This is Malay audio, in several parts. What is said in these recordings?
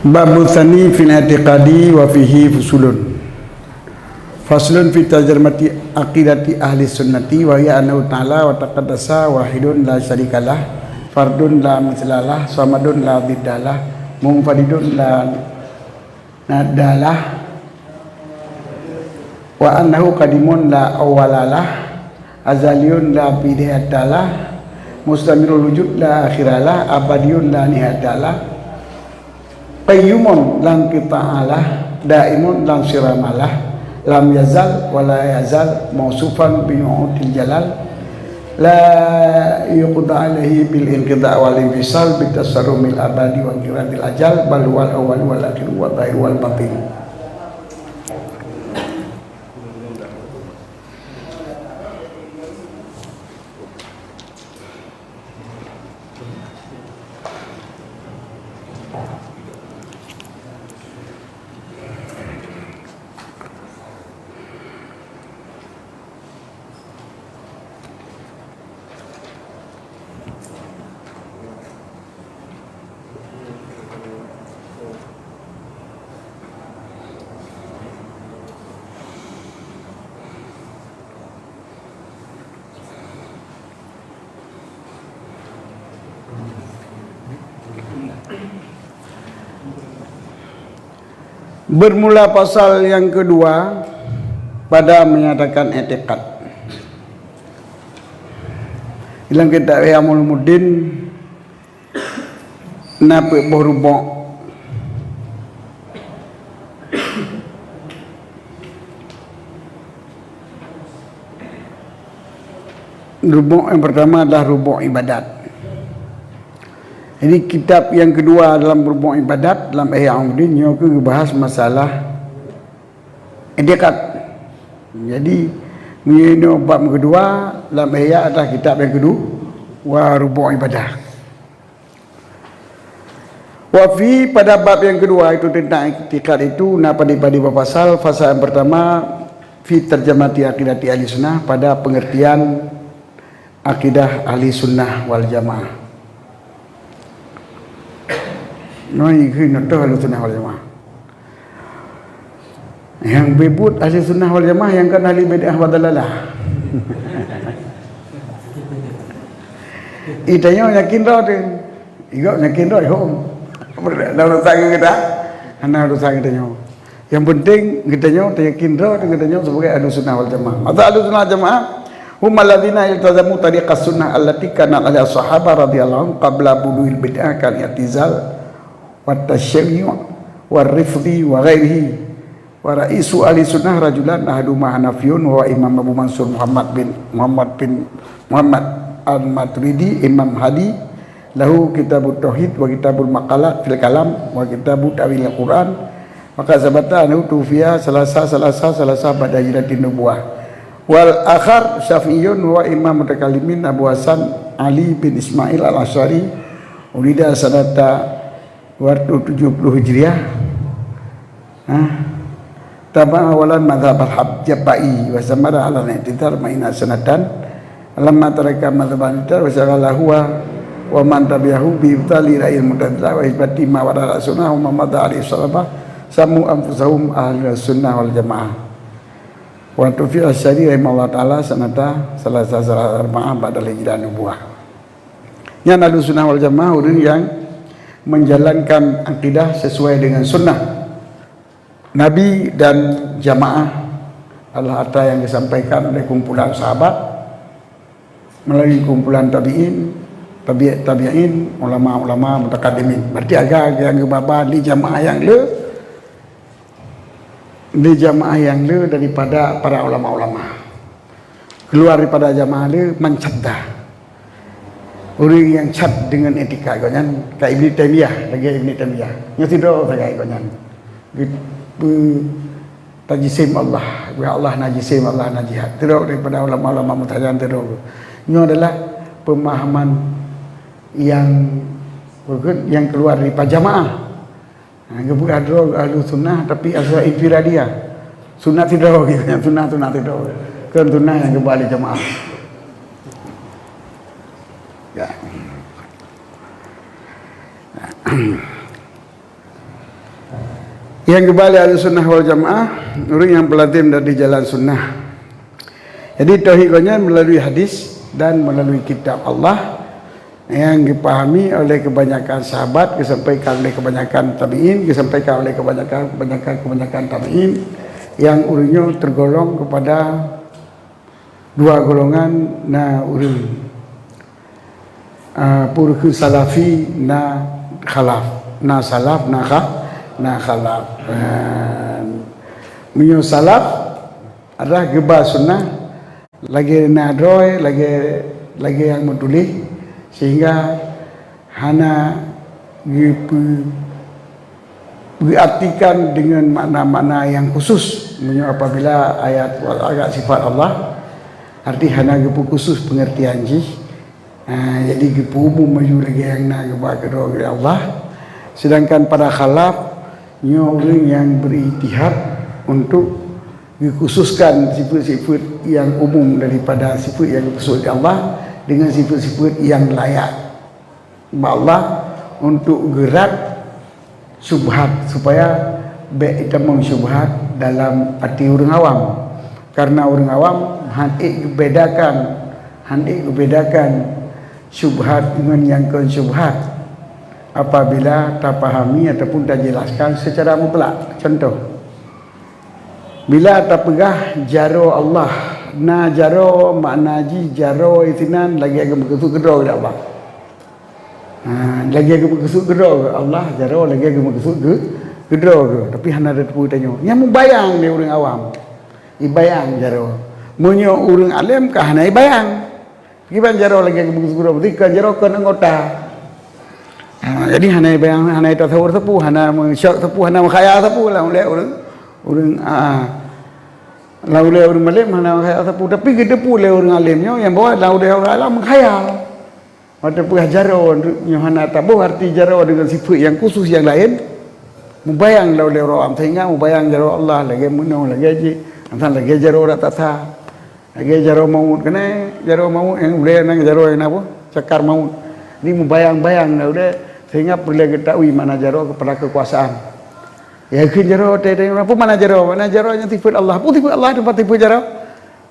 Babu tsani fil i'tiqadi wa fihi fusulun. Faslun fi tarjamati aqidati ahli sunnati wa hiya annahu ta'ala wa taqaddasa wahidun la syarikalah, fardun la mislalah, samadun la biddalah, munfaridun la nadalah, wa annahu qadimun la awwalalah, azaliyun la bidayatalah, mustamirul wujud la akhiralah, abadiyun la nihadalah, qayyumun lan qita'alah, daimun lan siramalah, lam yazal wala yazal mausufan bi nu'util jalal, la yuqda alaihi bil inqida' wal infisal bi tasarrumil abadi wa qiradil ajal, bal wal awwal wal akhir wa dhahir wal batin. Bermula pasal yang kedua pada menyatakan i'tiqad. Dalam kitab Ihya Ulumuddin nape berubah rubuk yang pertama adalah rubuk ibadat. Jadi kitab yang kedua dalam rubuk ibadat dalam Ihya Ulumuddin yang bahas masalah i'tiqad. Jadi ini bab kedua dalam Ihya adalah kitab yang kedua wa rubuk ibadah. Wa fi pada bab yang kedua itu tentang i'tiqad itu pada pasal yang pertama fi tarjamati aqidati ahli sunnah, pada pengertian akidah ahli sunnah wal jamaah. Noi khi nak tahu ahli sunnah wal jamaah. Yang bebut ahli sunnah wal jamaah, yang kan ahli bid'ah wa dalalah. Itanya yakin dah tu. Igak yakin dah hom. Dah urusan kita. Ana urusan kita nyo. Yang penting kita nyo yakin dah kita nyo sebagai ahli sunnah wal jamaah. Atau ahli sunnah wal jamaah hum alladzina iltazamu tariqas sunnah allati kana ala sahabah radhiyallahu anhum qabla buduil bid'ah kal i'tizal wa tasyayyu' wa rifdi wa ghairihi, wa raisu ahli sunnah rajulan ahaduma hanafiyun wa imam Abu Mansur Muhammad al-Maturidi imam Hadi lahu kitabut tauhid wa kitabul maqalat fil kalam wa kitabut ta'wil al-Quran, maka sabata anu tufiya salasa pada hijratin nubuwah. Wal akhar Syafi'iyun wa imam mutakallimin Abu Hasan Ali bin Ismail al-Asy'ari ulida sanata 270 Hijriah. Taba awalan madhab al-Habjabai wa samara ala al-i'tidal ma'ina sanatan lamma taraka madhab al-i'tidal wa syaghala huwa wa man tabi'ahu bi ibtali ra'il mutazila wa isbati ma wara sunnah wa Muhammad alaihi sallallahu samu anfusahum ahli sunnah wal jamaah. Wa tufi asyari rahimahullah ta'ala sanata salasa arba'ah ba'dal hijrah nubuwah. Yang ahli sunnah wal jamaah orang yang menjalankan akidah sesuai dengan sunnah Nabi dan jamaah adalah harta yang disampaikan oleh kumpulan sahabat melalui kumpulan tabi'in, ulama-ulama mutaqaddimin. Berarti agak yang kebaba di jamaah yang le daripada para ulama-ulama. Keluar daripada jamaah le mencaddah. Orang yang cat dengan etika konyan kayak Ibnu Taimiyah, lagi Ibnu Taimiyah. Yang tidak kayak konyan. Tajisim Allah, wa Allah najisim Allah najihat. Tidak daripada ulama-ulama mutajan tidak. Ini adalah pemahaman yang keluar daripada jamaah. Bukan ahlu sunnah tapi asal infiradia. Sunnah tidak, sunnah tidak. Kan sunnah yang kembali jamaah. Ya. Yang kembali Ahlussunnah wal Jamaah, orang yang berlatih dari jalan sunnah. Jadi tauhidnya melalui hadis dan melalui kitab Allah yang dipahami oleh kebanyakan sahabat, disampaikan oleh kebanyakan tabi'in, disampaikan oleh kebanyakan tabi'in, yang urangnya tergolong kepada dua golongan na urang purku salafi na khalaf, na salaf na khalaf. Menyo salaf adalah geba sunnah, lagi nadroy, lagi yang menulis, sehingga hana diartikan dengan makna-makna yang khusus. Menyo apabila ayat agak sifat Allah, arti hana gepu khusus pengertian ji. Jadi gepu umum maju lagi yang nak geba kedua Allah. Sedangkan pada khalaf orang yang berijtihad untuk dikhususkan sifat-sifat yang umum daripada sifat yang khusus Allah dengan sifat-sifat yang layak Allah untuk gerak syubhat, supaya beritamu syubhat dalam hati orang awam. Karena orang awam hendak bedakan syubhat dengan yang syubhat apabila tak pahami ataupun tak jelaskan secara mutlak. Contoh, bila tak pegah jaro Allah, na jaro makna ji jaro itinan lagi agak berkesuk gedor ke Allah. Lagi agak berkesuk gedor ke Allah, jaro lagi agak berkesuk gedor ke. Tapi hana ada tepu tanya. Yang membayang ni orang awam. Ibayang jaro. Munyo orang alim kah hana ibayang. Giban jaro lagi agak berkesuk gedor. Berarti kan jaro kan anggota. Jadi hana bayang, hana tasawur tepu, hana mensyak tepu, hana khayal tepu lah oleh orang laulai orang alim hana khayal tepu. Tapi kita pula orang alimnya yang bawa laulai orang alim khayal. Ada pun jaro hana tabu arti jaro dengan sifat yang khusus yang lain. Membayang laulai orang sehingga membayang jaro Allah lagi menau lagi aji, antara lagi jaro ora tata. Lagi jaro maut kena jaro maut yang boleh nang jaro yang apa? Cakar maut. Ini membayang-bayang laulai sehingga perlu ketahui mana jaro kepada kekuasaan. Ya ke jaro apa mana jaro yang sifat Allah. Apa sifat Allah tempat tipu jaro?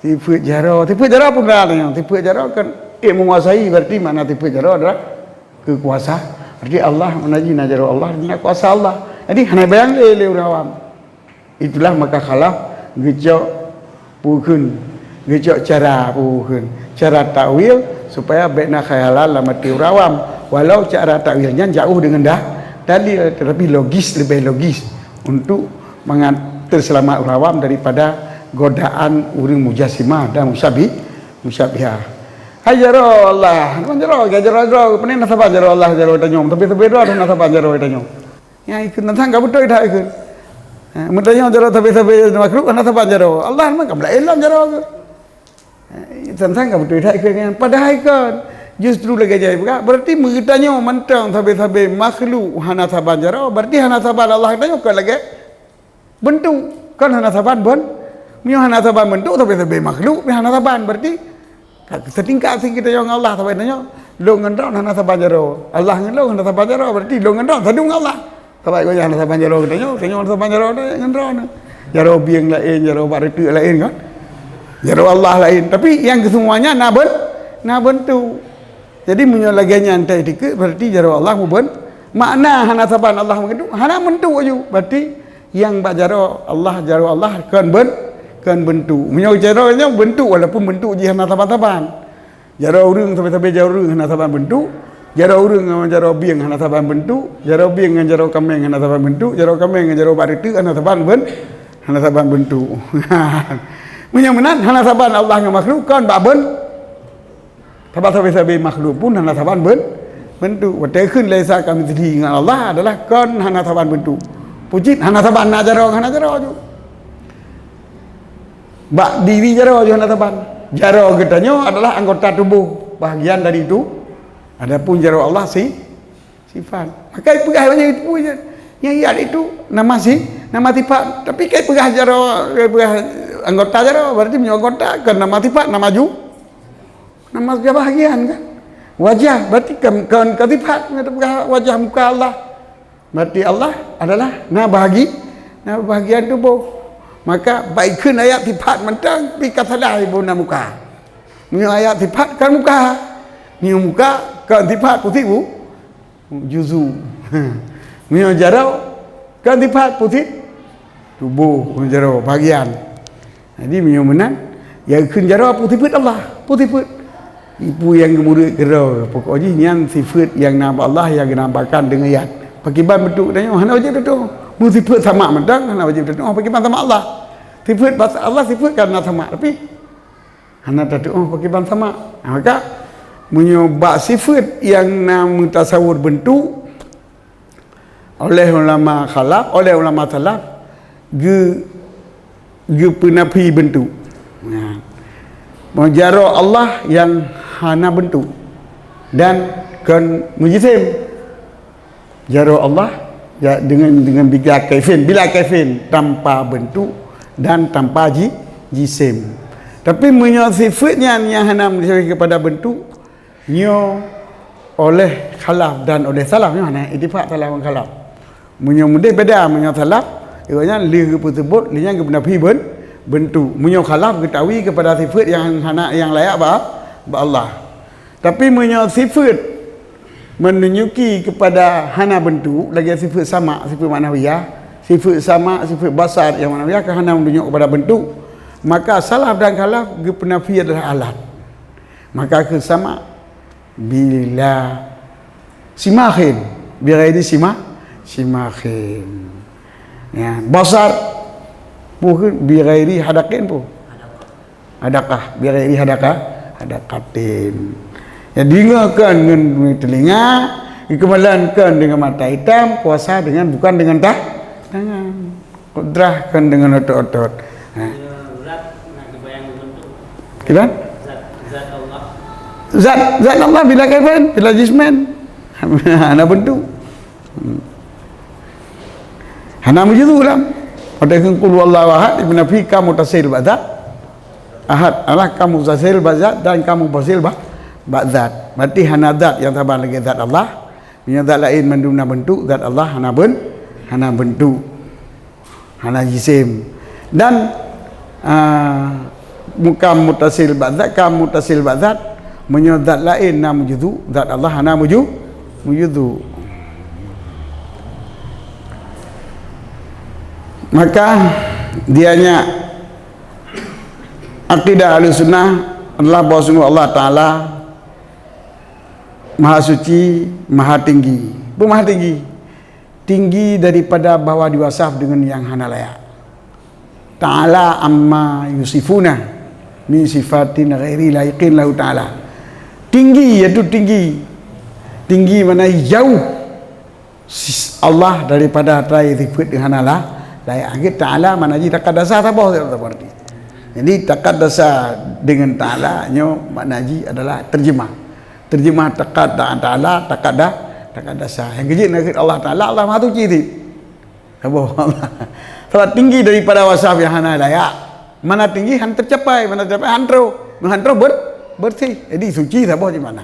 Tipu jaro pun ada. Tipu jaro kan menguasai, berarti mana tipu jaro adalah kekuasaan. Berarti Allah menaji jaro Allah dengan kuasa Allah. Jadi hanya bayang le orang awam. Itulah maka khalaf gejok pukun, gejok cara pukun, cara takwil supaya baikna khayalan lama orang awam. Walau cara takwilnya jauh dengan dalil, tetapi lebih logis untuk terselamat orang awam daripada godaan orang mujassimah dan musyabihah. Hajaro Allah, jaro, pening nasabah jaro Allah jaro tanyong, tapi doa ada nasabah jaro tanyong. Ya ikut nantang enggak betul dah ikut. Mutanya jaro tapi makhluk nasabah jaro. Allah mah kabla elam jaro. Tantang enggak betul dah ikut. Padahal ikut justru lagi jaya berarti mengetanya mentang sabe makhluk hana saban jaro, berarti hana saban Allah tanya kan lagi bentuk kan hana saban mio hana saban bentuk sabe makhluk hana saban, berarti setingkat kita yang Allah sabe tanya lo ngendron hana saban jaro, Allah ngendron hana saban jaro, berarti lo ngendron sadung Allah sabe ko hana saban jaro tanya hana saban jaro ngendron jaro biang lain jaro baratu lain kan jaro Allah lain, tapi yang kesemuanya na bentuk. Jadi menyolaganya antai dikit berarti jaro Allah muben makna hana saban Allah mengendu hana bentuk aju, berarti yang bak jaro Allah kan bentuk menyo jaronya bentuk walaupun bentuk ji hana saban jaro urang sampai jaro urang hana saban bentuk, jaro urang dengan jaro biang hana saban bentuk, jaro biang dengan jaro kameng hana saban bentuk, jaro kameng dengan jaro baratu hana saban bentuk. Menyo menan hana saban Allah dengan makhluk kan bak sahabat-sahabat makhluk pun hana saban bentuk. Waktu kun laisa kami tadi dengan Allah adalah kon hana saban bentuk. Pujit hana saban jaro ju. Bak diri jaro ju hana saban. Jaro katanya adalah anggota tubuh, bahagian dari itu. Adapun jaro Allah sifat. Maka pegah banyak itu punya. Yang itu nama sifat. Tapi kai pegah jaro anggota jaro berarti menyo anggota kan nama sifat nama ju. Nama bahagian kan wajah, berarti kan katifat wajah muka Allah, berarti Allah adalah Nah bahagian tu boh. Maka baikkan ayat sifat mentang pi kata dah ibu na muka. Ni ayat sifat kan muka. Ni muka kan sifat putih bu. Juzu. Ni jarau kan sifat putih tubuh jarau bahagian. Jadi minyak menang yang kun jarau putih put Allah. Putih put. Ibu yang kemudian gerau pokoknya yang sifat yang nama Allah yang dinampakkan dengan ayat. Pakiban bentuk tanya hana wajib tu. Sifat sama mentang hana wajib tu. Oh pakiban sama Allah. Sifat bahasa Allah sifat karena sama tapi hana tu pakiban sama. Maka menyobak sifat yang nama tasawur bentuk oleh ulama khalaf, oleh ulama salaf ge penafi bentuk. Nah, menjaro Allah yang hana bentuk dan kan mujisim jaro Allah ya dengan bila kaifin tanpa bentuk dan tanpa jisim. Tapi menyo sifatnya yang hana kepada bentuk nyo oleh khalaf dan oleh salaf ni mana ittifaq salaf dan khalaf. Menyo mudih beda menyo salaf ianya li tersebut li yang penafi bentuk. Menyo khalaf ketahui kepada sifat yang hana yang layak ba Allah. Tapi menyo sifat menunjuki kepada hana bentuk lagi sifat sama, sifat ma'nawiyah, sifat sama, sifat basar yang ma'nawiyah ke hana menunjuk kepada bentuk, maka salaf dan khalaf ke penafi adalah alat. Maka ke sama bila simakhin bighairi simakhin ya basar bukan bighairi hadaqin pun hadaqah bighairi hadaqatin. Ya dengarkan dengan telinga, dikemelankan dengan mata hitam, puasa dengan bukan dengan tangan, kudrahkan dengan otot-otot. Zat nak kebayang bentuk. Gimana? Zat Allah. Zat Allah bila kaifan, bila jisman, hana bentuk. Hana mujudu lam. Ada yang qul wallahu ahad ibn fi kamu tasil ba'da. Ahad Allah kamu tasil ba'da dan kamu tasil ba'zat. Berarti hana zat yang tambah lagi zat Allah. Punya zat lain menduna bentuk, zat Allah hana bentuk. Hana jisim. Dan muka mutasil ba'zat, kamu mutasil ba'zat, punya zat lain na mujudu, zat Allah hana mujudu. Maka dianya akidah Ahlussunnah adalah bahwa Allah Ta'ala Maha Suci, Maha Tinggi. Maha Tinggi. Tinggi daripada bawah diwasaf dengan yang hana layak. Ta'ala amma yusifuna min sifatin ghairi laiqin lahu ta'ala. Tinggi iaitu tinggi. Tinggi mana jauh Allah daripada trai sifat dengan hana layak. Ta'ala mana ji takadasa apa berarti. Jadi takadasa dengan Ta'ala nyo maknaji adalah terjemah takad Ta'ala takadasa. Yang kecil nak Allah Ta'ala Allah Maha Suci tu. Allah. Kalau tinggi daripada wasaf yang hana layak. Mana tinggi han tercapai, mana tercapai hantro bersih. Jadi suci sabah di mana?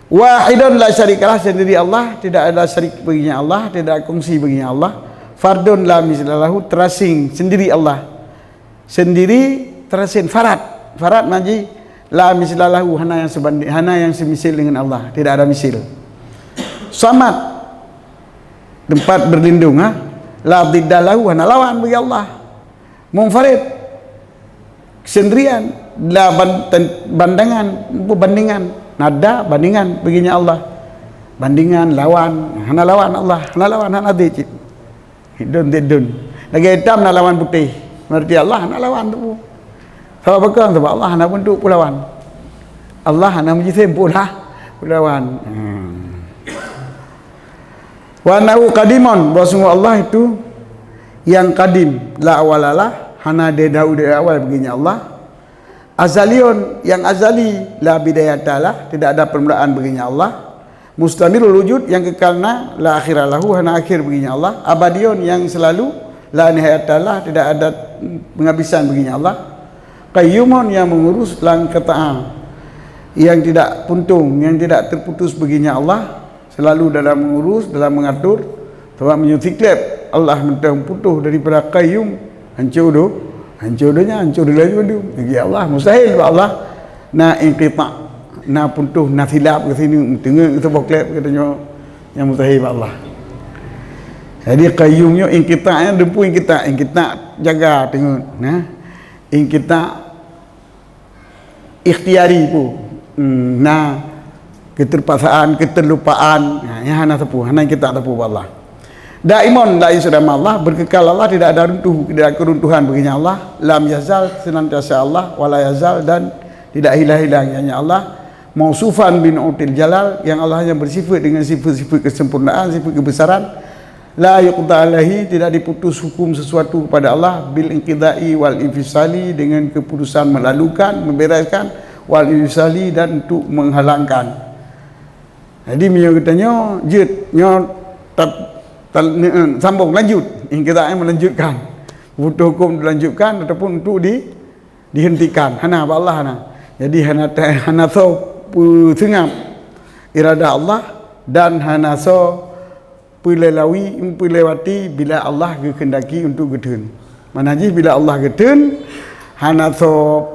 Wahidun la syarikalah, sendiri Allah, tidak ada syarik baginya Allah, tidak ada kongsi baginya Allah. Fardun la mislalahu, terasing sendiri Allah. Sendiri terasing farad maji la mislalahu, hana yang semisil dengan Allah, tidak ada misil. Samad, tempat berlindung, la diddalahu, hana lawan bagi Allah. Munfarid, kesendirian, la bandingan, nada bandingan baginya Allah. Bandingan lawan, hana lawan Allah, hana dicip. Hidun lagi hitam nak lawan putih. Berarti Allah nak lawan tu. Sebab apa? Sebab Allah nak bentuk pulawan. Allah nak menjisim pula pulawan. Wa na'u qadimun, bahwa Allah itu yang qadim, la awalalah, hana dari awal baginya Allah. Azaliun, yang azali, la bidayatalah, tidak ada permulaan baginya Allah. Mustamirul wujud, yang kekalna, la akhiralahu, hana akhir baginya Allah. Abadiun, yang selalu, la nihayatalah, tidak ada penghabisan baginya Allah. Qayyumun, yang mengurus, lang qata'a, yang tidak puntung, yang tidak terputus baginya Allah, selalu dalam mengurus, dalam mengatur, sebab menyutiklep Allah mentang putus daripada qayyum, hancur donya, hancur lagi bagi Allah. Mustahil bagi Allah nak inqita, nak putus, nak silap ke sini, tengok kita boklep katanya yang mustahil bagi Allah. Jadi qayyumnya inqita'nya dempu inqita jaga tengok nah. Inqita ikhtiari pun. Nah keterpaksaan, keterlupaan, yang hana tepu, hana kita tepu Allah. Daimon la yusdama Allah, berkekal Allah, tidak ada runtuh, tidak ada keruntuhan baginya Allah. Lam yazal, senantiasa Allah, wala yazal, dan tidak hilang-hilangnya Allah. Mausufan bin util jalal, yang Allah yang bersifat dengan sifat-sifat kesempurnaan, sifat kebesaran. La yuqda alaihi, tidak diputus hukum sesuatu kepada Allah bil inqidai wal infisali, dengan keputusan melalukan, membereskan, wal infisali, dan untuk menghalangkan. Jadi dia katanya sambung lanjut, kita melanjutkan putus hukum dilanjutkan ataupun untuk dihentikan. Hana Allah hana. Jadi hana so sengap irada Allah, dan hana so pelewati bila Allah kehendaki untuk getun. Manaji bila Allah getun, hana so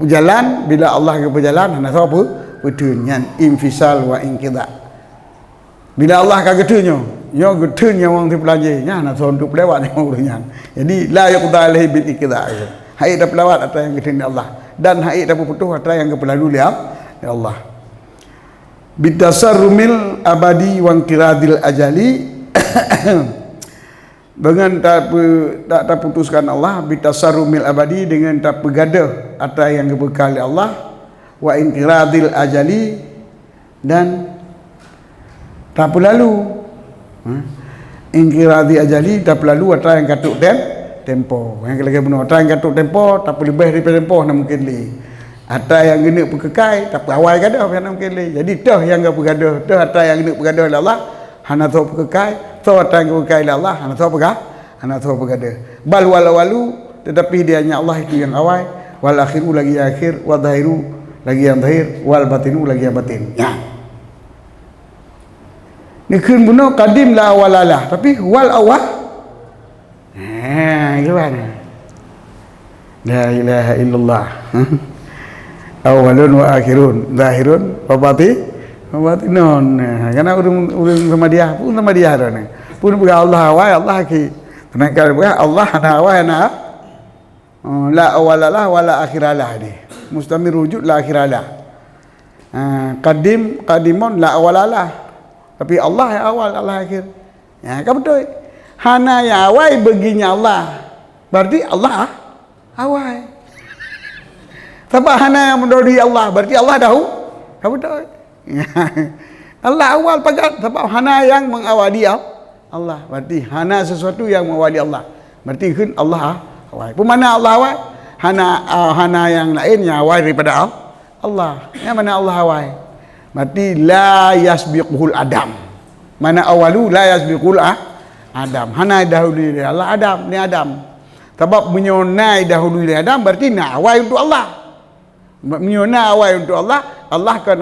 jalan, bila Allah ke berjalan, hana so apa? Getun yang infisal wa inqida. Bila Allah ka getunnya, nya getunnya wong ti pelajih, nya nak untuk pelawat yang urusnya. Jadi la yaqda alaihi bil inqida. Hai dah pelawat atas yang getun Allah, dan hai dah putus atas yang kepelalu ya Allah. Bitasarrumil abadi wa inqiradil ajali. Dengan tak putuskan Allah, bitasarrumil abadi, dengan tak pegadah atas yang kebekal Allah, wa inqiradil ajali, dan tak berlalu inqiradi ajali, tak berlalu atas yang katuk tempo. Yang lagi benar atas yang katuk tempo, tak lebih daripada tempo nak mungkin li. Atas yang gena perkekai, tak awal gadah nak mungkin li. Jadi dah yang gak bergadah, dah atas yang gena bergadah Allah, hana tahu perkekai, tahu atas yang berkekai Allah, hana tahu bergadah. Bal walu, tetapi dia hanya Allah itu yang awal, wal akhiru lagi akhir, wal zahiru lagi yang zahir, wal batinu lagi yang batin. Ya. Ni kun bunuh qadim la awalalah, tapi wal awal. Gimana? La ilaha illallah. Awalun wa akhirun, zahirun wa batinun. Karena urang sama dia, pun sama dia dah ni. Pun bukan Allah awal, Allah ki. Tenaga bukan Allah ana awal ana. La awalalah wala akhiralah ni. Mustamir wujud la akhiralah. Qadimun la awalalah. Tapi Allah yang awal, Allah akhir. Ya, kan betul. Hana yang awal baginya Allah. Berarti Allah awal. Sebab hana yang mendahului Allah, berarti Allah dahulu. Kan betul. Allah awal pagat, sebab hana yang mengawali Allah. Berarti hana sesuatu yang mengawali Allah. Berarti kan Allah awal. Pemana Allah awal? Hana yang lain yang awal daripada Allah. Yang mana Allah awal? Berarti la yasbiquhul adam. Mana awalu la yasbiqul adam. Hana dahulu dari Allah Adam, ni Adam. Sebab menyonai dahulu dari Adam berarti nak awal untuk Allah. Menyonai awal untuk Allah, Allah kan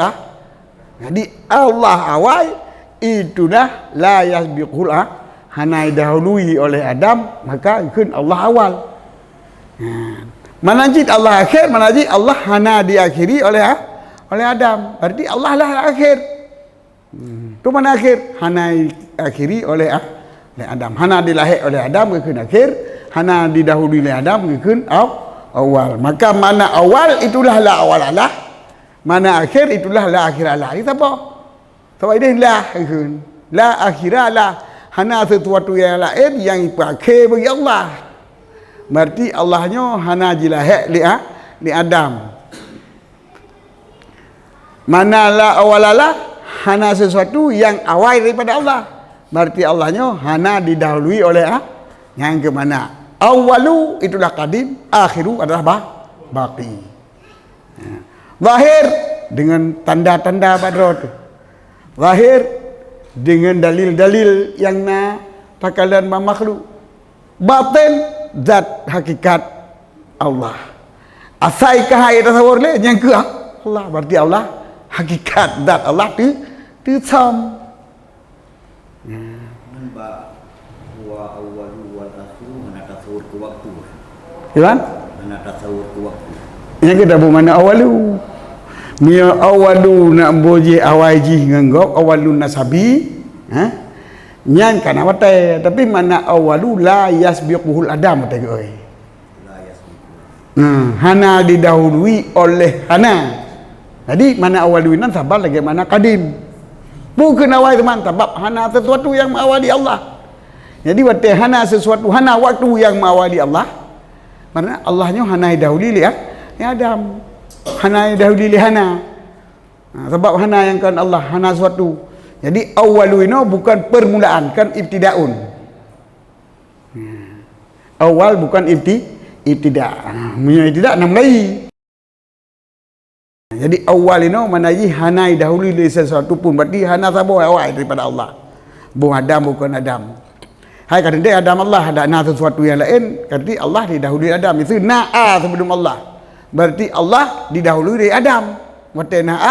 Jadi Allah awal itulah la yasbiqul hana dahului oleh Adam, maka kan Allah awal. Manajid Allah akhir, manajid Allah hana diakhiri oleh Adam. Berarti Allah lah akhir. Tu mana akhir? Hana akhiri oleh Adam. Hana dilahir oleh Adam ke akhir, hana didahului oleh Adam ke awal. Maka mana awal itulah la awal Allah. Mana akhir itulah la akhir Allah. Itu apa? Sebab ini la akhir Allah. Hana sesuatu yang lain yang akhir bagi Allah. Berarti Allahnya hana dilahir li Adam. Mana la awalalah, hana sesuatu yang awal daripada Allah. Berarti Allahnya hana didahului oleh yang ke mana? Awalu itulah qadim, akhiru adalah baqi. Zahir dengan tanda-tanda badrot. Zahir dengan dalil-dalil yang takalan makhluk. Batin zat hakikat Allah. Asaikah ayat tasawur le yang ke Allah, berarti Allah hakikat zat Allah tu som. Ba wa tasawur ke waktu. Kan? Mana tasawur ke waktu. Yang kita mana awalu. Mia awalu nak boje awaji nganggok awalu nasabi. Nyan kana watai tapi mana awalu la yasbiquhul adam watai oi. La yasbiqu. Hana didahului oleh hana. Jadi mana awalu nan sabar lagi mana kadim. Bukan awal teman sebab hana sesuatu yang mengawali Allah. Jadi waktu hana sesuatu hana waktu yang mengawali Allah. Mana Allahnya hana dahuli ya Adam. Hana dahuli hana. Sebab hana yang kan Allah hana sesuatu. Jadi awalu ini bukan permulaan kan ibtidaun. Awal bukan ibtida. Ibtida nam lagi. Jadi awal ini manaji hanai dahulu dari sesuatu pun berarti hana sabo awal daripada Allah. Bukan Adam bukan Adam. Hai kata dia Adam Allah ada na sesuatu yang lain, berarti Allah didahului Adam. Itu na'a sebelum Allah. Berarti Allah didahului dari Adam. Berarti na'a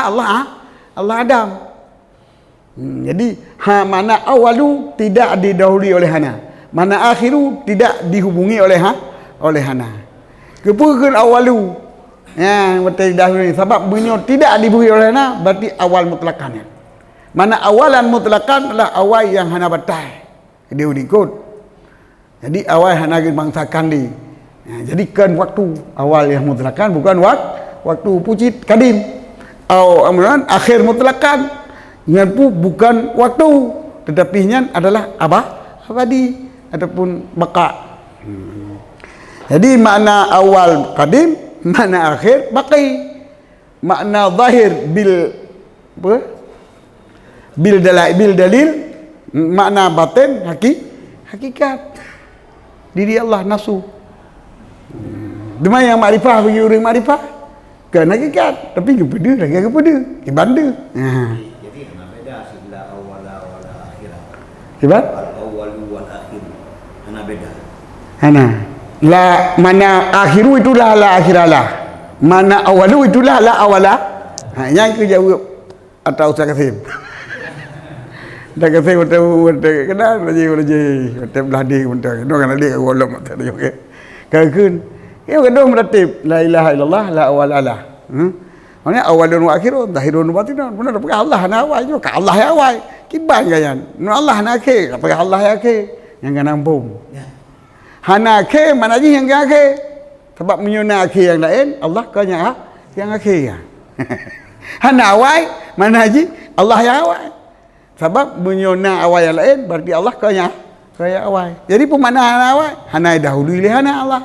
Allah Adam. Jadi mana awalu tidak didahului oleh hana. Mana akhiru tidak dihubungi oleh hana. Kepukan awalu berarti dahulu sebab bunyi tidak diberi oleh hana berarti awal mutlakannya. Mana awalan mutlakan adalah awal yang hana batai dia ikut. Jadi awal hana bangsakan di. Jadikan waktu awal yang mutlakan bukan waktu pucit kadim. Amran akhir mutlakan dengan bukan waktu tetapi nya adalah abadi ataupun baka. Jadi makna awal kadim, makna akhir baqi, makna zahir bil dalil, makna batin hakikat diri Allah nafsu. Dema yang makrifah bagi orang makrifah kan hakikat tapi kepada lagi kepada ibanda. Jadi hana beda sila awal akhir. Sebab Awal wal akhir hana beda. hana la mana akhiru itulah la akhiralah, mana awalu itulah la awala. Yang ke jawab atau Ustaz Kasim. Dah Kasim betul kenal lagi betul beladi betul kena kan dia golong tak ada okey kan kedua meratib la ilaha illallah la awala lah. Maksudnya awalun wa akhirun zahirun wa batinun. Benar pakai Allah na awal juga Allah ya awal kiban gayan no Allah na akhir pakai Allah ya akhir yang kan nampung. Hana akhir mana je yang akhir. Sebab menyuna akhir yang lain Allah kanya yang akhir ya. Hana awal mana je Allah yang awal. Sebab menyuna awal yang lain berarti Allah kanya awal. Jadi pemana hana awal hana dahulu li hana Allah.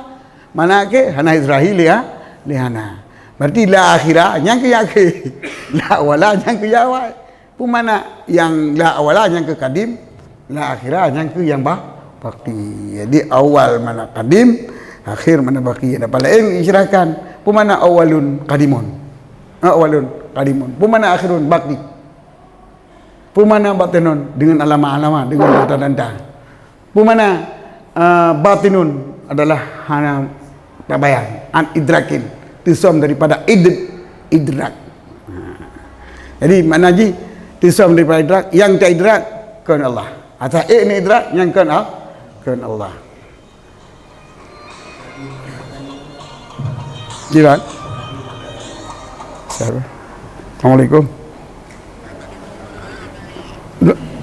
Mana akhir hana Israel li hana. Berarti la akhirah yang ke akhir. La awala yang ke awal. Pemana yang la awala yang ke kadim, la akhirah yang ke yang baqi. Jadi awal mana kadim, akhir mana baqi. Ada lain isyrakan. Pemana awalun kadimun. Awalun kadimun. Pemana akhirun baqi. Pemana batinun dengan alama-alama dengan tanda-tanda. Pemana batinun adalah hana tabayang an idrakin tisam daripada idrak. Jadi mana ji tisam daripada idrak yang tak idrak kan Allah. Atau ini idrak yang kan Allah. Jiran. Assalamualaikum.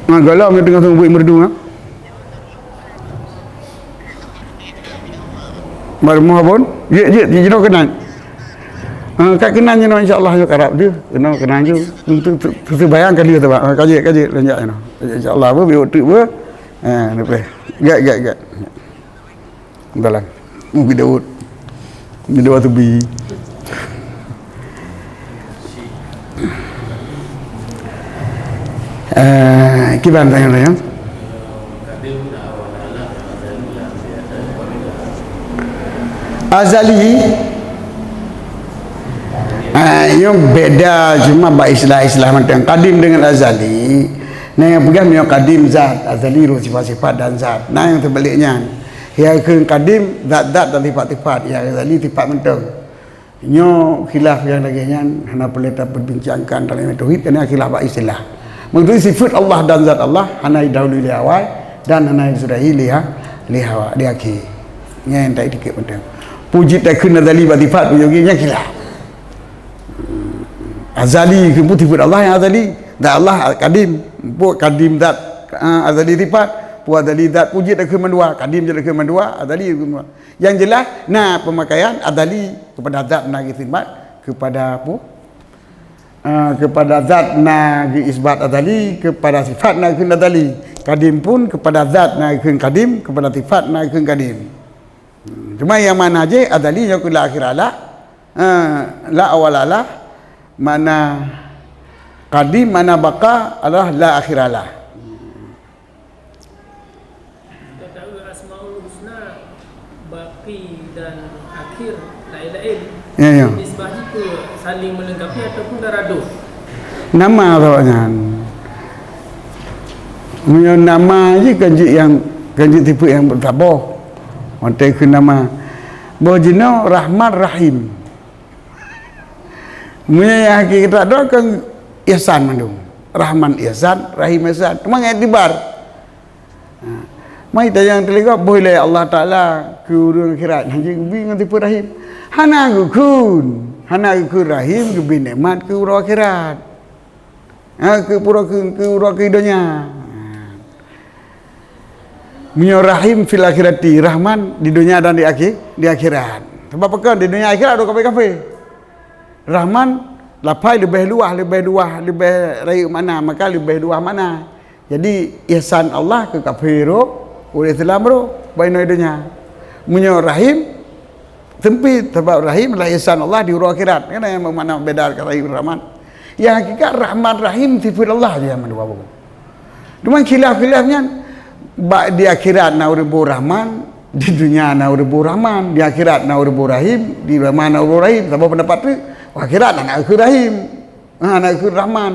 Galau dia tengah tunggu merdu ah. Baru mohon. Je jino kenal. Kak kenal je insya-Allah yo karap dia. Kenal je. Tu bayangkan dia tu pak. Kaji lanjut je. Insya-Allah apa biar tu apa. Lepas. Gak. Dalam. Video tu bi. Kiban tanya lah. Azali yang beda cuma istilah macam kadim dengan azali. Nah yang pegang yang kadim zat, azali ru sifat-sifat dan zat. Nah yang terbaliknya yang kadim zat-zat dan sifat-sifat, yang azali sifat menteng. Nyo khilaf yang laginya hana boleh tak berbincangkan dalam tauhid kerana khilaf istilah. Menurut sifat Allah dan zat Allah hana dahulu li awal dan hana sudah li akhir. Yang tak dikit betul. Puji tak kena azali wa sifat yogi yang kira. Azali ke sifat Allah yang azali. Dan Allah kadim. Bu kadim zat azali sifat. Bu azali zat puji tak kena dua. Kadim je tak kena dua. Azali kena. Yang jelas pemakaian azali kepada zat nagi sifat kepada apa? Kepada zat nagi isbat azali, kepada sifat nagi azali. Kadim pun kepada zat nagi kadim, kepada sifat nagi kadim. Cuma yang mana aja azali yang la akhiralah, la awalalah, mana kadim, mana baka adalah la akhiralah. Kita tahu Asmaul Husna, baki dan akhir, lain-lain. Ya. Nisbah itu saling melengkapi ataupun taraduh. Nama rohnya. Punya nama aja kanji tipe yang bertabah. Orang ke nama Bojino Rahman Rahim. Punya yang kita ada kan ihsan mandung. Rahman ihsan, Rahim ihsan. Memang etibar. Mai tayang telega boleh Allah Taala ke urang akhirat. Hanya bingung tipe Rahim. Hana gukun Rahim ke bin nikmat ke urang akhirat. Ke pura ke urang dunia. Minyo Rahim fil akhirati, Rahman di dunia dan di akhirat. Sebab apa? Di dunia akhirat ada kafe-kafe. Rahman lapai lebih luah, lebih rayu mana, maka lebih luah mana. Jadi ihsan Allah ke kafir oleh Islam baik dunia. Minyo Rahim sempit sebab Rahim adalah ihsan Allah di urang akhirat. Kan yang mana beda Rahim Rahman. Yang hakikat Rahman Rahim sifat Allah je yang dua. Cuma khilaf-khilafnya di akhirat na uribu Rahman, di dunia na uribu Rahman, di akhirat na uribu Rahim, di mana na uribu Rahim. Sebab pendapat tu akhirat na uribu Rahim, na uribu Rahman,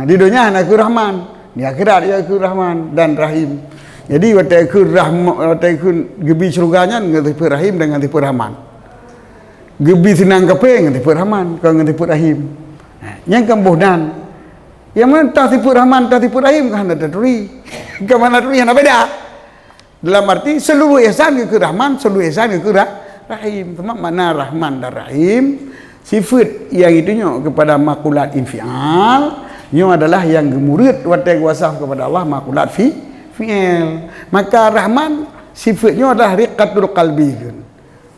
di dunia na uribu Rahman, di akhirat ya uribu Rahman dan Rahim. Jadi waktu uribu Rahman, waktu uribu gebi surganya dengan uribu Rahim dengan uribu Rahman. Gebi senang kape dengan uribu Rahman, dengan uribu Rahim. Yang kemudian yang mana tak tipu Rahman, tak tipu Rahim kan ada turi. Ke mana turi yang beda. Dalam arti seluruh ihsan ke Rahman, seluruh ihsan ke Rahim. Cuma mana Rahman dan Rahim sifat yang itunya kepada makulat infial, nya adalah yang gemurid watai wasaf kepada Allah makulat fi'il. Maka Rahman sifatnya adalah riqatul qalbi.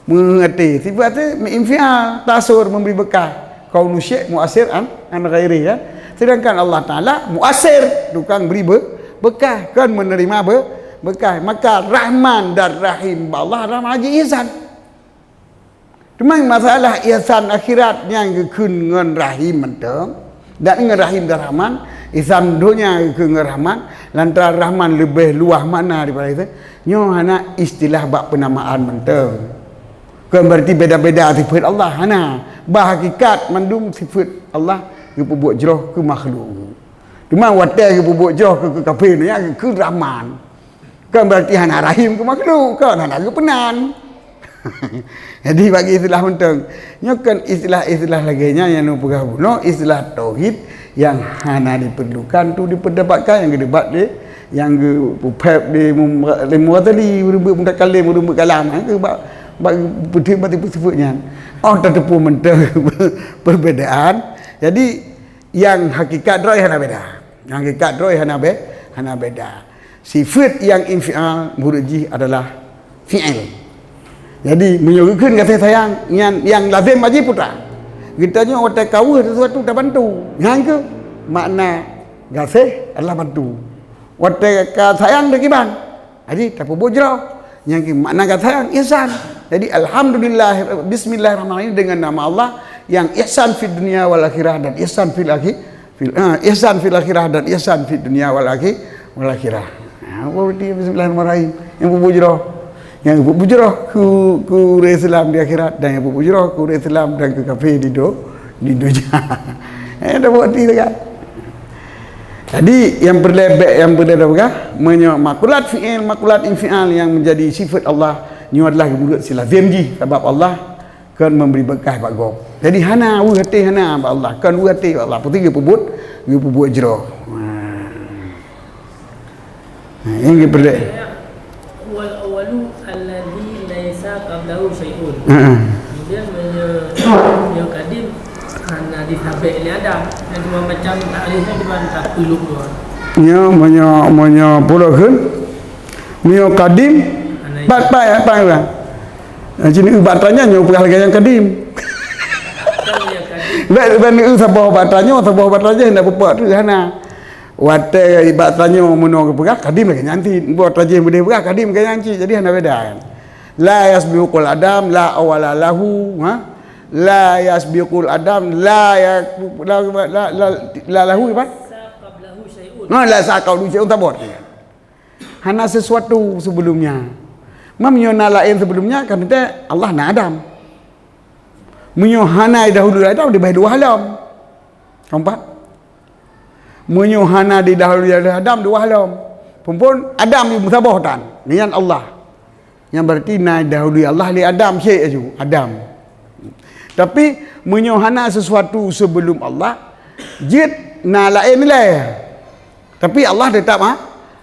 Mengerti sifatnya infial, tasur memberi bekah. Kaunu syekh muasir an ghairi ya. Sedangkan Allah Ta'ala muasir, tukang beri bekah, kan menerima bekah. Maka Rahman dan Rahim Allah adalah haji ihsan. Cuma masalah ihsan akhirat yang kekun dengan Rahim mentang dan dengan Rahim dan Rahman, ihsan dunia kekun dengan Rahman, lantaran Rahman lebih luah mana daripada itu. Nyo hana istilah bab penamaan mentang. Kan berarti beda-beda sifat Allah hana. Bahagikat mandum sifat Allah ke buat jeroh ke makhluk. Cuma watai ke buat jeroh ke kafir ni ke Rahman. Kan berarti hana Rahim ke makhluk, kan hana ke penan. Jadi bagi istilah mentang, nya kan istilah-istilah laginya yang nu pegah buno istilah tauhid yang hana diperlukan tu diperdebatkan yang debat dia yang ke pep di muatali urut mutakalim urut kalam ke bagi betul sifatnya. Oh tertipu mentang perbedaan. Jadi yang hakikat roh hana beda. Yang hakikat roh hana beda. Sifat yang infial murji adalah fi'il. Jadi menyuruhkan kata sayang yang lazim wajib putra. Kita nya orang kawin sesuatu tak bantu. Yang ke makna gasih adalah bantu. Waktu sayang dah kiban. Jadi tak bujrah. Yang ke makna kata sayang ihsan. Jadi alhamdulillah bismillahirrahmanirrahim dengan nama Allah yang ihsan fid dunia wal akhirah dan ihsan fil ihsan fil akhirah dan ihsan fid dunia wal akhirah. Apa dia bismillahirrahmanirrahim yang bujrah. Yang bujrah ku Islam di akhirat dan yang bujrah ku Islam dan ke kafir di dunia. Dah buat dia kan. Jadi yang berlebek yang berbeda makulat fi'il, makulat infial yang menjadi sifat Allah ni adalah menurut sila zemji sebab Allah kan memberi berkah bak go. Jadi hana wu hati hana bak Allah kan wu hati Allah putih ge pebut jero. Ini berbeda. Wal awalu alladhi la qablahu syai'un. Kemudian menyo kadim hana dihabek oleh Adam. Dan cuma macam taklifnya cuma tak peluk doang. Menyo pulakan menyo kadim bat ya orang. Jadi batanya nyo perah lagi yang kadim. Ban sabah batanya hendak buat tu hana. Wate ibaratnya menung perah kadim lagi nyanti. Buat raja yang boleh perah kadim lagi nyanti. Jadi hana beda kan. La yasbiqul adam la awala lahu, la yasbiqul adam la lahu apa? Qablahu syai'un. La saqablahu syai'un tabot. Hana sesuatu sebelumnya. Menyo lain sebelumnya kan kita Allah na Adam. Menyo hana dahulu Adam di bawah dua alam. Nampak? Menyo hana di dahulu Adam dua alam. Pun Adam di musabahatan dengan Allah. Yang berarti na dahulu Allah li Adam syai' aju Adam. Tapi menyo hana sesuatu sebelum Allah jid na lain nilai. Tapi Allah tetap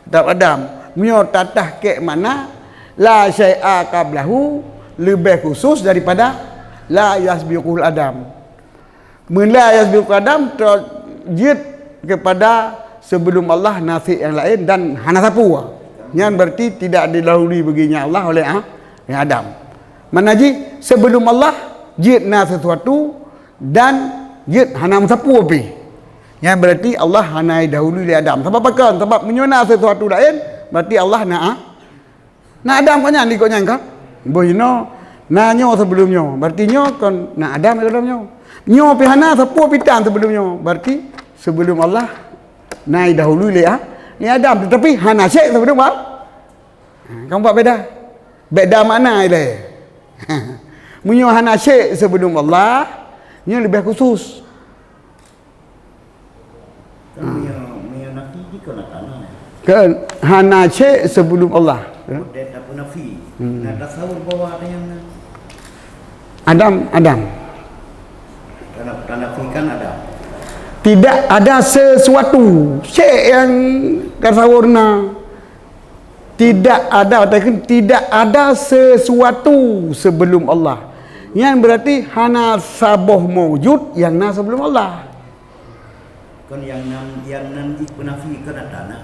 Adam. Menyo tatah ke mana la syai'a qablahu lebih khusus daripada la yasbiqul adam. Men la yasbiqul adam terjid kepada sebelum Allah nafi yang lain dan hana sapu. Yang berarti tidak didahului baginya Allah oleh Adam. Mana ji sebelum Allah jid na sesuatu dan jid hana sapu api. Yang berarti Allah hana dahului oleh Adam. Sebab apa? Sebab menyona sesuatu lain berarti Allah na Adam kau nyanyi kau nyangka boy no na nyo sebelumnya berarti nyo kon na Adam sebelumnya nyo pihana sapu pitan sebelumnya berarti sebelum Allah na dahulu li Adam tetapi hana syek sebelum kamu buat beda mana ile munyo hana syek sebelum Allah nyo lebih khusus Menyo nafi jika nak tanah kan hana syek sebelum Allah. dia tak pun nafi. Nak tasawur bahawa ada yang Adam tak nafikan Adam. tidak ada sesuatu syek yang tasawurna tidak ada sesuatu sebelum Allah yang berarti hana saboh mawjud yang na sebelum Allah. Kan yang nan nafi kan tanah.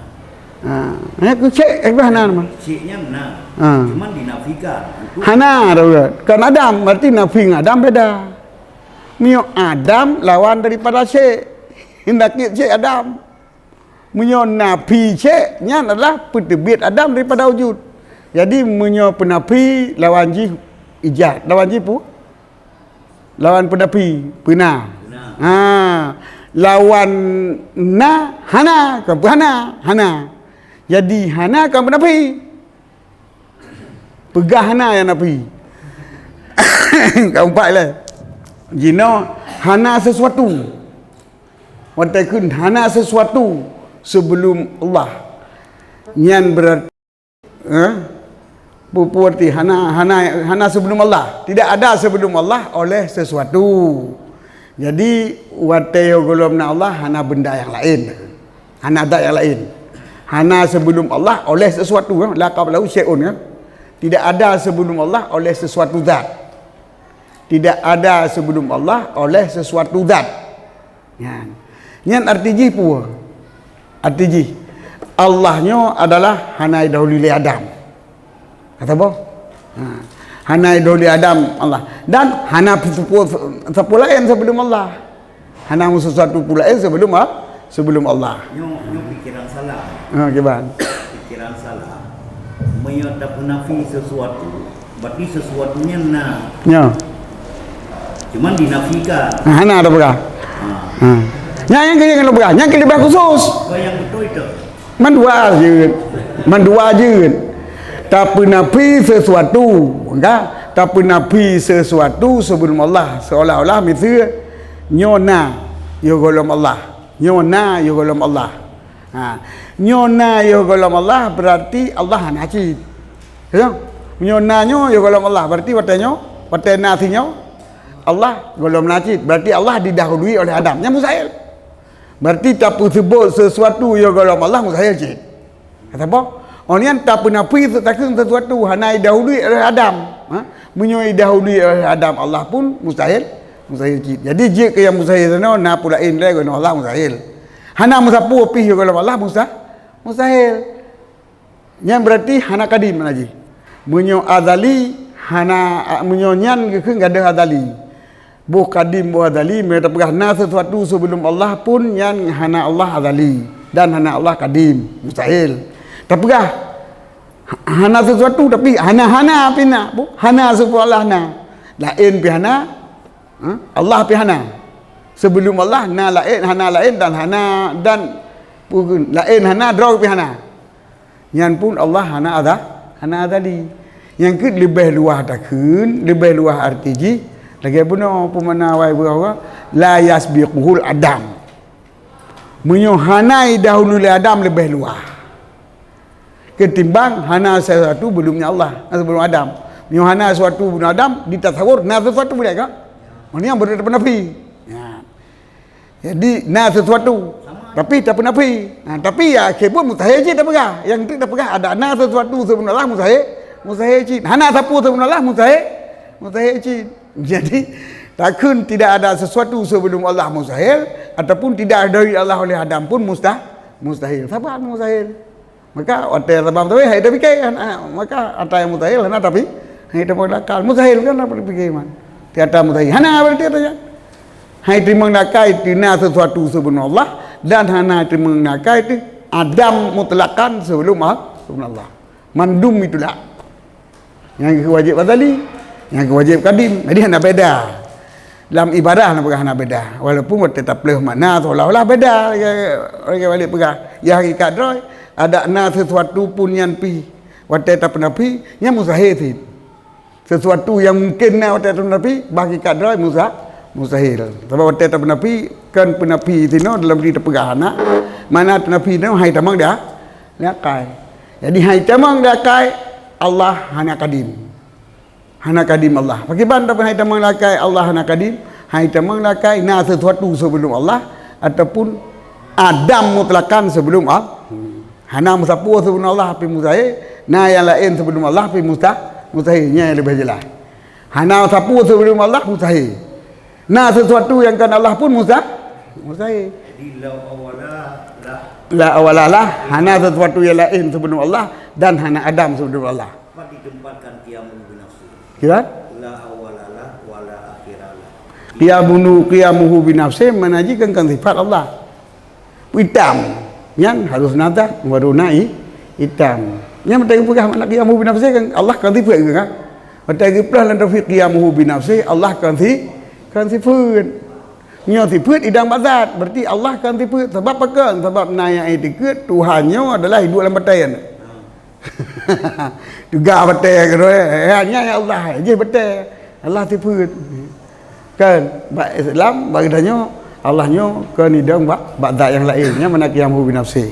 Aku cek hana nama. Syeknya na. Cuman dinafikan. Hana dah. Kan Adam berarti nafi Adam beda. Mio Adam lawan daripada syek. Hendak syek Adam. Mio nafi syeknya adalah penerbit Adam daripada wujud. Jadi mio penafi lawan ji ijat. Lawan ji pu. Lawan penafi pena. Lawan na hana kan hana. Jadi hana kan penafi. Pegah hana yang nafi. Keempat lah. Jino hana sesuatu. Watakun hana sesuatu sebelum Allah. Yang berarti berarti hana sebelum Allah. Tidak ada sebelum Allah oleh sesuatu. Jadi watayo golomna Allah hana benda yang lain. Hana zat yang lain. Hana sebelum Allah oleh sesuatu la qablahu syai'un kan. Tidak ada sebelum Allah oleh sesuatu zat. Tidak ada sebelum Allah oleh sesuatu zat. Nyan arti pu. Arti Allahnya adalah hana dahulu li Adam. Kata apa? Hana dahulu Adam Allah. Dan hana sesuatu lain sebelum Allah. Hana sesuatu pula lain sebelum Allah. Nyo pikiran salah. Gimana? Pikiran salah. Menyatakan nafi sesuatu, berarti sesuatunya na. Ya. Cuman dinafikan. Hana ada berah. Yang kena kalau berah, yang kena khusus. Kau yang betul itu. Mandua je. Tak nafi sesuatu, enggak? Tak nafi sesuatu sebelum Allah. Seolah-olah misal nyona yo golom Allah. Nyona yo golom Allah. Nyona yo golom Allah berarti Allah najib. Ya. Nyona yo golom Allah berarti watena sinyo Allah golom najib. Berarti Allah didahului oleh Adam. Yang mustahil. Berarti tak sebut sesuatu yo golom Allah mustahil je. Kata apa? Orang tak pernah pergi sesuatu hana dahului oleh Adam. Menyoi dahului Adam Allah pun mustahil cik. Jadi je ke yang mustahil sana na pula in lai guna Allah mustahil. Hana musapu pi kalau Allah mustahil. Yang berarti hana kadim lagi. Menyo azali hana menyo nyan ke enggak ada azali. Bu kadim bu azali mereka pegah sesuatu sebelum Allah pun yang hana Allah azali dan hana Allah kadim mustahil. Tapi hana sesuatu tapi hana pina bu hana supaya Allah hana lain pihana Allah pihana sebelum Allah na lain hana lain dan hana dan lain hana draw pihana yang pun Allah hana azali yang ke lebih luah takun lebih luah arti lagi puno pemana wai bahawa la yasbiquhul adam menyohanai dahulu Adam lebih luah ketimbang hana sesuatu belumnya Allah sebelum Adam. Menyohana sesuatu belum Adam ditasawur na sesuatu boleh ke? Mana yang berbeda nafi. Ya. Jadi na sesuatu tapi tak pernah nafi. Tapi ya kebun mustahil je tak pegah. Yang tu tak pegah ada na sesuatu sebelum Allah mustahil je. Hana sapu sebelum Allah mustahil je. Jadi takun tidak ada sesuatu sebelum Allah mustahil ataupun tidak ada dari Allah oleh Adam pun mustahil. Sabar mustahil. Maka hotel sebab tu hai tapi kan maka ada yang mustahil hana tapi hai tak nakal mustahil kan apa fikir man. Tiada mustahil. Hana berarti ada ya. Hai terima nakai tina sesuatu sebelum Allah dan hana terima nakai itu Adam mutlakan sebelum Allah. Mandum itulah. Yang wajib azali, yang wajib kadim. Jadi hana beda. Dalam ibadah nak hana beda. Walaupun tetap leh makna seolah-olah beda. Orang balik pegah. Ya hakikat droi ada na sesuatu pun yang pi. Watai tak pernah pi, yang mustahil. Sesuatu yang mungkin na watai tak pernah pi, bagi kadrai mustahil. Sebab watai tak pernah pi, kan pernah pi tino dalam diri pegah anak. Mana pernah pi tino hai tamang dah lakai. Jadi hai tamang dah kai Allah hanya kadim. Hana kadim Allah. Bagaimana tak hai tamang lakai Allah hana kadim? Hai tamang lakai na sesuatu sebelum Allah ataupun Adam mutlakan sebelum Allah. Hana musapu sebelum Allah api mustahil. Na yang lain sebelum Allah api mustahilnya yang lebih jelas. Hana musapu sebelum Allah mustahil. Na sesuatu yang kan Allah pun mustahil. Jadi la awalalah hana sesuatu yang lain sebelum Allah dan hana Adam sebelum Allah. Apa ditempatkan qiyamun binafsi? Kira? La awalalah wala akhiralah. Qiyamuhu binafsi menajikan sifat Allah. Hitam. Yang harus nada baru naik hitam. Yang mereka pegang makna qiyamuhu binafsi kan Allah kan sifat ke kan? Mereka pegang lan tafiq qiyamuhu binafsi Allah kan sifat. Nya sifat idang bazat berarti Allah kan sifat sebab apa kan? Sebab naya etiket Tuhannya adalah hidup dalam batin. Juga batin kan hanya ya Allah je batin. Allah sifat. Kan bak Islam bagi tanya Allahnya ke nidang ba'da yang lainnya mana qiyamuhu binafsi.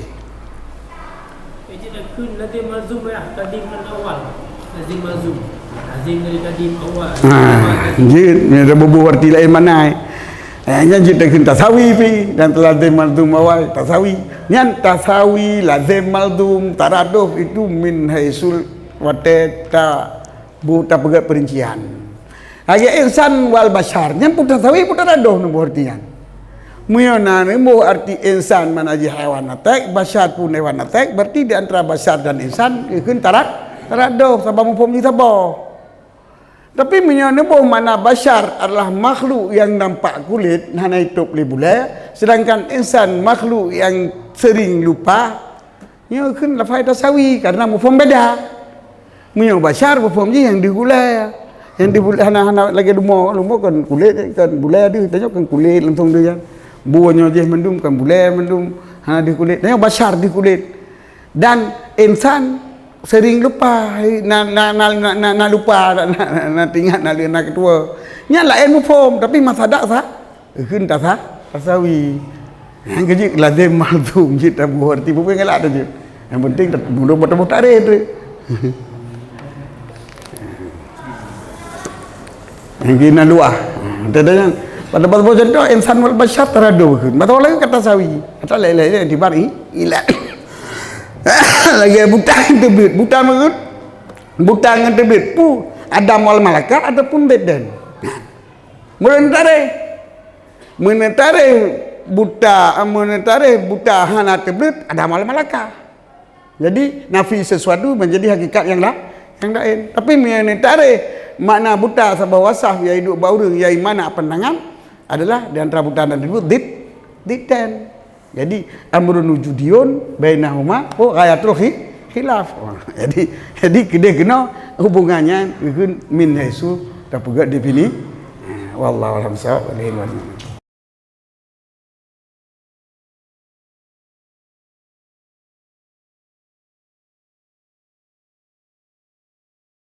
Itu dah kun lazim mazum ya kadim dan awal. Lazim mazum. Lazim dari kadim awal. Jid ni ada beberapa arti lain mana. Yang jid dah kun tasawi pi dan lazim mazum awal tasawi. Yang tasawi lazim mazum taraduf itu min haisul wateta buta pegat perincian. Lagi insan wal bashar. Yang pun tasawi pun taraduf nombor artian. Muyana ni mu arti insan manaji haiwan atak, bashar pun haiwan atak, berarti di antara bashar dan insan ikun taraduf sabab mufhum ni sabah. Tapi muyana mu mana bashar adalah makhluk yang nampak kulit hana hidup libulai, sedangkan insan makhluk yang sering lupa. Nya ikun lafai tasawi karena mufhum beda. Muyana bashar mufhum je yang digulai. Yang digulai hana lagi lumur kan kulit kan bulai dia tanya kan kulit langsung dia. Buahnya je mendum kan bulai mendum hana di kulit. Tengok bashar di kulit. Dan insan sering lupa na lupa na tinggal na ketua. Nya lain mufhum tapi masadak sah. Keun tak sah tasawi. Yang keji lazim mazum je tak berarti bukan ngelak tu je. Yang penting mudah betul tarik tu. Yang kena luah. Tadanya pada beberapa contoh insan wal bashar taraduf. Betul lagi kata sawi. Kata lain-lain di bari ilat. Lagi butang tebit, butang mengut. Butang dengan tebit. Pu Adam wal malaka ataupun deden. Menentare buta hana tablet Adam wal malaka. Jadi nafi sesuatu menjadi hakikat yang lain. Tapi menentare makna buta sabah wasaf ya hidup baurung ya mana pandangan adalah di antara buta dan disebut diden. Jadi amrun wujudiun bainahuma ghayatul khilaf. Jadi dia kena hubungannya min haisu tak juga defini wallahu a'lam.